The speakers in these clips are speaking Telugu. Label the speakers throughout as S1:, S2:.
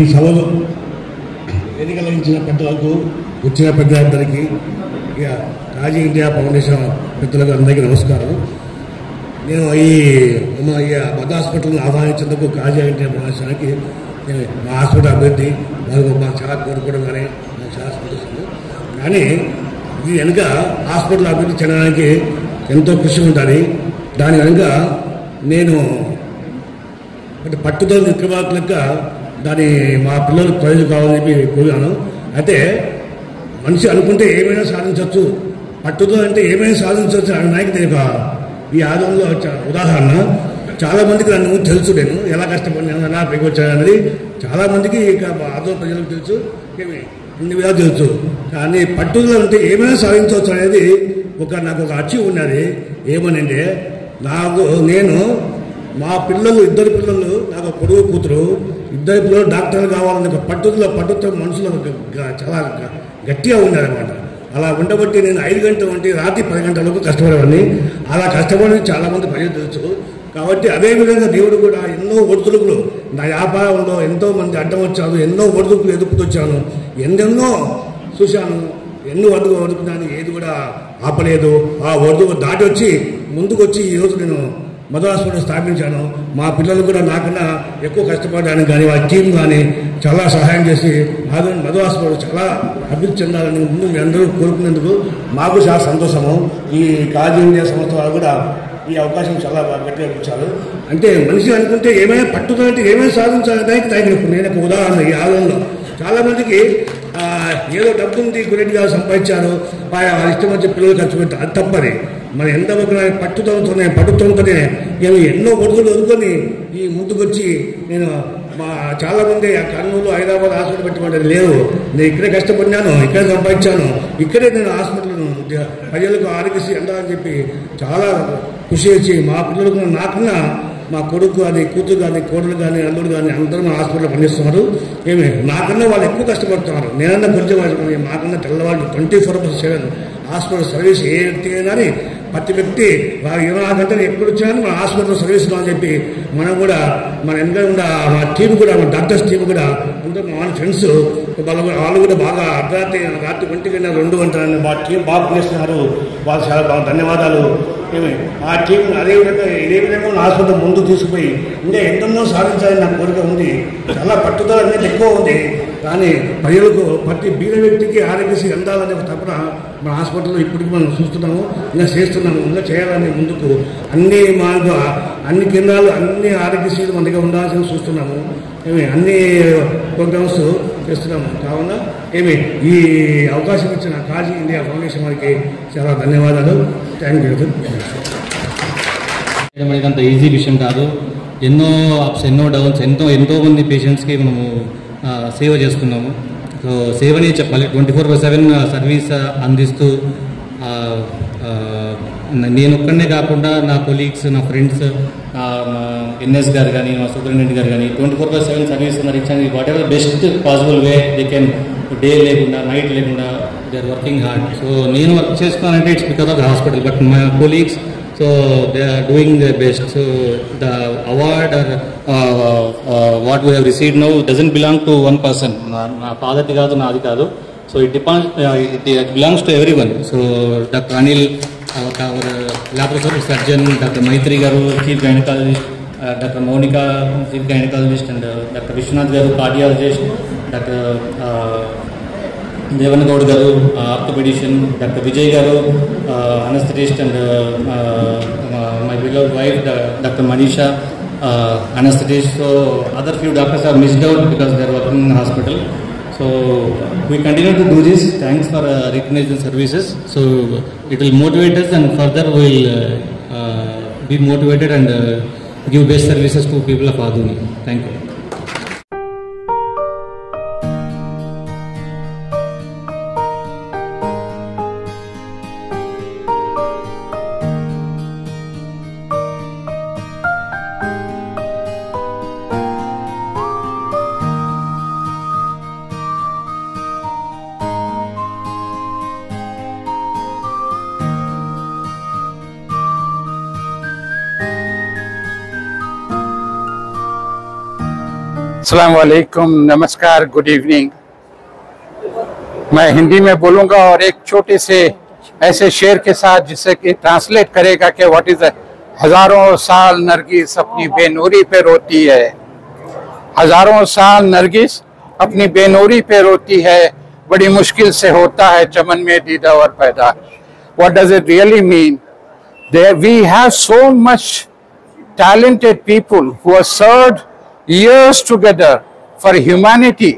S1: ఈ సభలో ఎన్నికలించిన పెద్దలకు వచ్చిన పెద్దలందరికీ ఇక కాజీ ఇండియా ఫౌండేషన్ పెద్దలకు అందరికీ నమస్కారం. నేను ఈ మద హాస్పిటల్ని ఆహ్వానించేందుకు కాజీ ఇండియా ఫౌండేషన్కి మా హాస్పిటల్ అభివృద్ధి మాకు చాలా కోరుకోవడం కానీ నాకు చాలా సంతోషం. కానీ ఇది వెనుక హాస్పిటల్ అభివృద్ధి చెందడానికి ఎంతో కృషి ఉంటుంది. దాని వెనుక నేను అంటే పట్టుదల నిక్రమాత్మక దాని మా పిల్లలకు ప్రయోజనం కావాలని చెప్పి కోరాను. అయితే మనిషి అనుకుంటే ఏమైనా సాధించవచ్చు, పట్టుదల అంటే ఏమైనా సాధించవచ్చు అనే నాయకు ఈ ఆదంలో ఉదాహరణ చాలామందికి నన్ను తెలుసు, నేను ఎలా కష్టపడినాను ఎలా పైకొచ్చాను అనేది చాలామందికి ఇక ఆదోళన ప్రజలకు తెలుసు, అన్ని విధాలు తెలుసు. కానీ పట్టుదల అంటే ఏమైనా సాధించవచ్చు అనేది నాకు ఒక అచీవ్ ఉన్నది. ఏమనంటే నేను మా పిల్లలు ఇద్దరు పిల్లలు, నాకు పొడుగు కూతురు, ఇద్దరు పిల్లలు డాక్టర్లు కావాలని ఒక పట్టుదల మనుషులు చాలా గట్టిగా ఉన్నారనమాట. అలా ఉండబట్టి నేను 5 గంటల వంటి రాత్రి 10 గంటల వరకు కష్టపడేవాడిని. అలా కష్టపడి చాలామంది ప్రజలు తెలుసు. కాబట్టి అదేవిధంగా దేవుడు కూడా ఎన్నో ఒడిదుడుకులు నా వ్యాపారంలో ఎంతో మంది అడ్డం వచ్చాను, ఎన్నో ఒడిదుడుకులు ఎదుర్కొచ్చాను, ఎన్నెన్నో చూశాను, ఎన్నో వదుకున్నాను, ఏది కూడా ఆపలేదు. ఆ ఒడిదుడుకు దాటి వచ్చి ముందుకు వచ్చి ఈరోజు నేను మద హాస్పిటల్ స్థాపించాను. మా పిల్లలు కూడా నాకన్నా ఎక్కువ కష్టపడడానికి కానీ వాళ్ళ టీం కానీ చాలా సహాయం చేసి మద హాస్పిటల్ చాలా అభివృద్ధి చెందాలని ముందు మీ అందరూ కోరుకునేందుకు మాకు చాలా సంతోషము. ఈ కాజీ ఇండియా సంస్థ వాళ్ళు కూడా ఈ అవకాశం చాలా గట్టిగా ఇచ్చారు. అంటే మనిషి అనుకుంటే ఏమైనా పట్టుదల అంటే ఏమైనా సాధించాలని నేను ఒక ఉదాహరణ. ఈ ఆలయంలో చాలామందికి ఏదో డబ్బు ఉంది, గురెడ్డిగా సంపాదించారు, వాళ్ళ ఇష్టం వచ్చి పిల్లలు ఖర్చు పెట్టారు, అది తప్పది. మన ఎంత పట్టుదలతోనే నేను ఎన్నో ఒడుగులు వదుకొని ఈ ముందుకొచ్చి నేను చాలామంది కర్నూలు హైదరాబాద్ హాస్పిటల్ పెట్టమంటే లేదు, నేను ఇక్కడే కష్టపడినాను, ఇక్కడే సంపాదించాను, ఇక్కడే నేను హాస్పిటల్ ప్రజలకు ఆరోగ్యశ్రీ అందాలని చెప్పి చాలా కృషి చేసి మా పిల్లలకు నాకన్నా మా కొడుకు కానీ కూతురు కానీ కోడలు కానీ అల్లుడు కానీ అందరూ మా హాస్పిటల్లో పనిచేస్తున్నారు. నాకన్నా వాళ్ళు ఎక్కువ కష్టపడుతున్నారు. నేనన్నా కొంచెం మాకన్నా తెల్లవాళ్ళు 24/7 హాస్పిటల్ సర్వీస్ ఏ వ్యక్తి అయినా ప్రతి వ్యక్తి 24 గంటలు ఎప్పుడు వచ్చినా మన హాస్పిటల్ సర్వీస్ అని చెప్పి మనం కూడా మన ఎంత మా టీం కూడా మా డాక్టర్స్ టీం కూడా అంటే మా ఫ్రెండ్స్ వాళ్ళు కూడా బాగా రాత్రి 1 గంట 2 గంటలు మా టీం బాగా పనిచేస్తున్నారు. వాళ్ళు చాలా బాగా ధన్యవాదాలు. ఆ టీం ఇదే విధంగా హాస్పిటల్ ముందు తీసుకుపోయి ఇంకా ఎంతెన్నో సాధించాలని నాకు కోరిక ఉంది. చాలా పట్టుదల అనేది ఎక్కువ ఉంది. కానీ ప్రజలకు ప్రతి బీద వ్యక్తికి ఆరోగ్యశ్రీ అందాలనే ఒక తపన మన హాస్పిటల్లో ఇప్పటికి మనం చూస్తున్నాము, ఇంకా చేస్తున్నాము, ఇంకా చేయాలని ముందుకు అన్ని కేంద్రాలు అన్ని ఆరోగ్యశ్రీలు మన దగ్గర ఉండాల్సిన చూస్తున్నాము. అన్ని ప్రోగ్రామ్స్ చేస్తున్నాము. కావున ఈ అవకాశం ఇచ్చిన కాజీ ఇండియా ఫౌండేషన్ వారికి చాలా ధన్యవాదాలు. Thank you.
S2: అంత ఈజీ విషయం కాదు. ఎన్నో అప్స్, ఎన్నో డౌన్స్, ఎంతో మంది పేషెంట్స్కి మనము సేవ చేస్తున్నాము. సో సేవనే చెప్పాలి. 24/7 సర్వీస్ అందిస్తూ నేను ఒక్కడనే కాకుండా నా కొలీగ్స్, నా ఫ్రెండ్స్, ఎన్ఎస్ గారు కానీ మా సూపరింటెండెంట్ గారు కానీ 24/7 సర్వీస్ నడిపించడానికి whatever best possible way they can, day లేకుండా నైట్ లేకుండా they are working hard. So నేను వర్క్ చేసుకోవాలంటే it's because of the hospital, but my colleagues so they are doing their best. So the award what we have received now doesn't belong to one person. Na father di kaadu, na adi kaadu. So it depends, it belongs to everyone. So Dr. Anil, our laboratory surgeon, Dr. Maitri garu, chief gynecologist, Dr. Monica, chief gynecologist, and Dr. Vishwanath garu, cardiologist, Dr. Devan Goud గారు ఆర్థోపెడిషియన్, డాక్టర్ విజయ్ గారు anaesthetist, and my beloved wife doctor Manisha anesthetist. So other few doctors are missed out because they are working in the hospital. So we continue to do this. Thanks for recognizing services. So it will motivate us, and further we will be motivated and give best services to people of Adoni. Thank you.
S3: अस्सलाम वालेकुम, नमस्कार, गुड इवनिंग। मैं हिंदी में बोलूँगा और एक छोटे से ऐसे शेर के साथ जिससे कि ट्रांसलेट करेगा कि व्हाट इज हजारों साल नरगिस अपनी बेनूरी पे रोती है, हजारों साल नरगिस अपनी बेनूरी पे रोती है, बड़ी मुश्किल से होता है चमन में दीदावर पैदा। What does it really mean? We have so much talented people who have served years together for humanity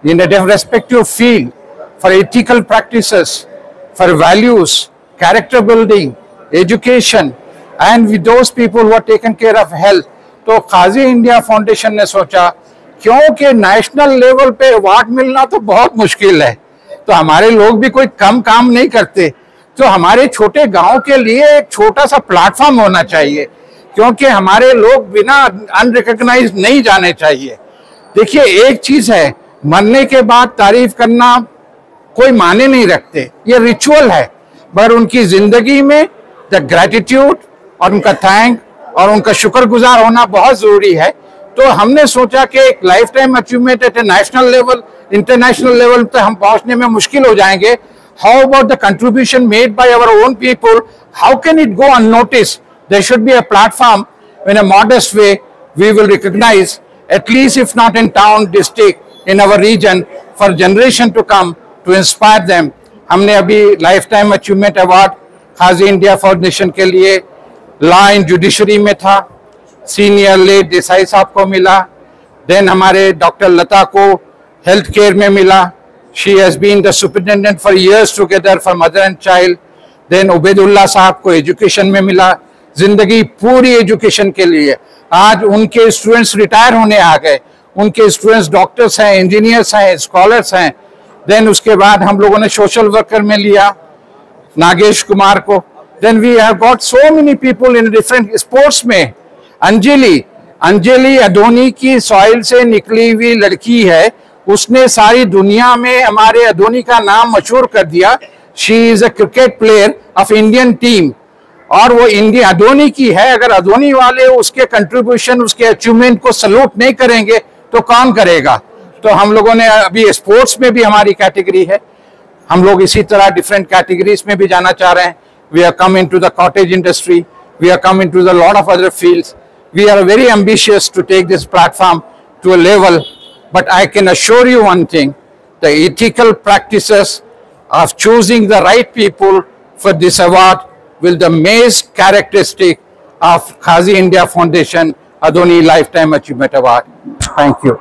S3: in a respective field, for ethical practices, for values, character building, education, and with those people who are taken care of health. तो काजी इंडिया फाउंडेशन ने सोचा क्योंकि नेशनल लेवल पे अवार्ड मिलना तो बहुत मुश्किल है, तो हमारे लोग भी कोई कम काम नहीं करते, तो हमारे छोटे गांव के लिए एक छोटा सा प्लेटफॉर्म होना चाहिए, क्योंकि हमारे लोग बिना अनरिकॉग्नाइज नहीं जाने चाहिए। देखिए, एक चीज है, मरने के बाद तारीफ करना कोई माने नहीं रखते, ये रिचुअल है, पर उनकी जिंदगी में द ग्रेटिट्यूड और उनका थैंक और उनका शुक्रगुजार होना बहुत जरूरी है। तो हमने सोचा कि एक lifetime achievement at a national level, international level तक हम पहुंचने में मुश्किल हो जाएंगे। How about the contribution made by our own people, how can it go unnoticed? There should be a platform in a modest way we will recognize, at least if not in town, district, in our region, for generation to come, to inspire them. हमने अभी लाइफ टाइम अचीवमेंट अवार्ड काजी इंडिया फाउंडेशन के लिए लॉ एंड जुडिशरी में था, सीनियर लेट देसाई साहब को मिला, देन हमारे डॉक्टर लता को हेल्थ केयर में मिला, she has been the superintendent for years together for mother and child, then Ubaidullah Sahab को एजुकेशन में मिला, जिंदगी पूरी एजुकेशन के लिए। आज उनके स्टूडेंट्स रिटायर होने आ गए, उनके स्टूडेंट्स डॉक्टर्स हैं, इंजीनियर्स हैं, स्कॉलर्स हैं। देन उसके बाद हम लोगों ने सोशल वर्कर में लिया नागेश कुमार को। Then we have got so many people in different sports में। अंजलि अदोनी की सॉइल से निकली हुई लड़की है, उसने सारी दुनिया में हमारे अदोनी का नाम मशहूर कर दिया। She is a cricket player of Indian team, और वो इंडिया अदोनी की है। अगर अदोनी वाले उसके कंट्रीब्यूशन, उसके अचीवमेंट को सलूट नहीं करेंगे तो कौन करेगा? तो हम लोगों ने अभी स्पोर्ट्स में भी हमारी कैटेगरी है, हम लोग इसी तरह डिफरेंट कैटेगरीज में भी जाना चाह रहे हैं। We are come into the cottage industry, we are come into the lot of other fields. We are very ambitious to take this platform to a level, but I can assure you one thing, the ethical practices of choosing the right people for this award will the main characteristic of Kazi India Foundation Adoni Lifetime Achievement Award. Thank you.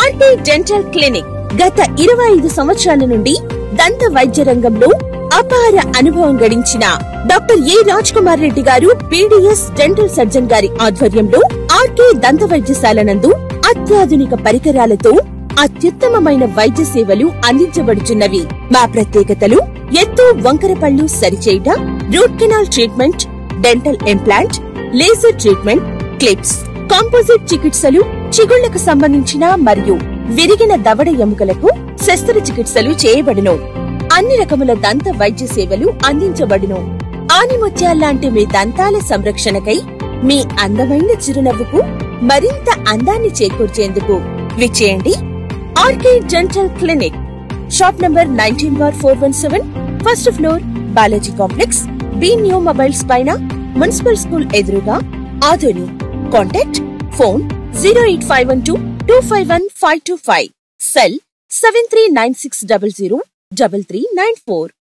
S4: RT dental clinic గత 25 సంవత్సరాల నుండి దంత వైద్య రంగంలో అపార అనుభవం గడించిన doctor A Raj Kumar Reddy garu PDS dental surgeon గారి ఆధ్వర్యంలో ఆర్కే దంత వైద్యశాల నందు అత్యాధునిక పరికరాలతో అత్యుత్తమమైన వైద్య సేవలు అందించబడుచున్నవి. మా ప్రత్యేకతలు: ఎత్తు వంకర పళ్ళు సరిచేయుట, root canal treatment, dental implant, laser treatment, clips, composite చికిత్సలు, చిగుళ్లకు సంబంధించిన మరియు విరిగిన దవడ ఎముకలకు శస్త్రచికిత్సలు చేయబడును. అన్ని రకముల దంత వైద్య సేవలు అందించబడును. ఆనిముత్యాల్లాంటి మీ దంతాల సంరక్షణకై మీ అందమైన చిరునవ్వుకు మరింత అందాన్ని చేకూర్చేందుకు విచ్చేయండి RK dental clinic, shop number 19/417, first floor, Balaji complex, B new mobiles పైన, మున్సిపల్ స్కూల్ ఎదురుగా, ఆదోని. Contact Phone 08512 251 525. Cell 739600 3394.